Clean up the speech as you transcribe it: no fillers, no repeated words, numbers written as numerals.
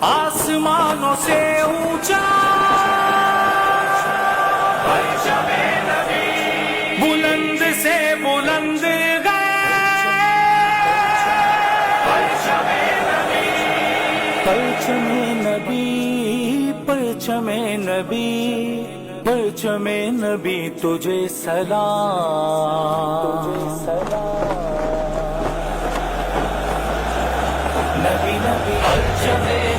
आसमानों से ऊंचा बुलंद से बुलंद परचमे नबी परचमे नबी परचमे नबी तुझे सलाम नबी नबी परचमे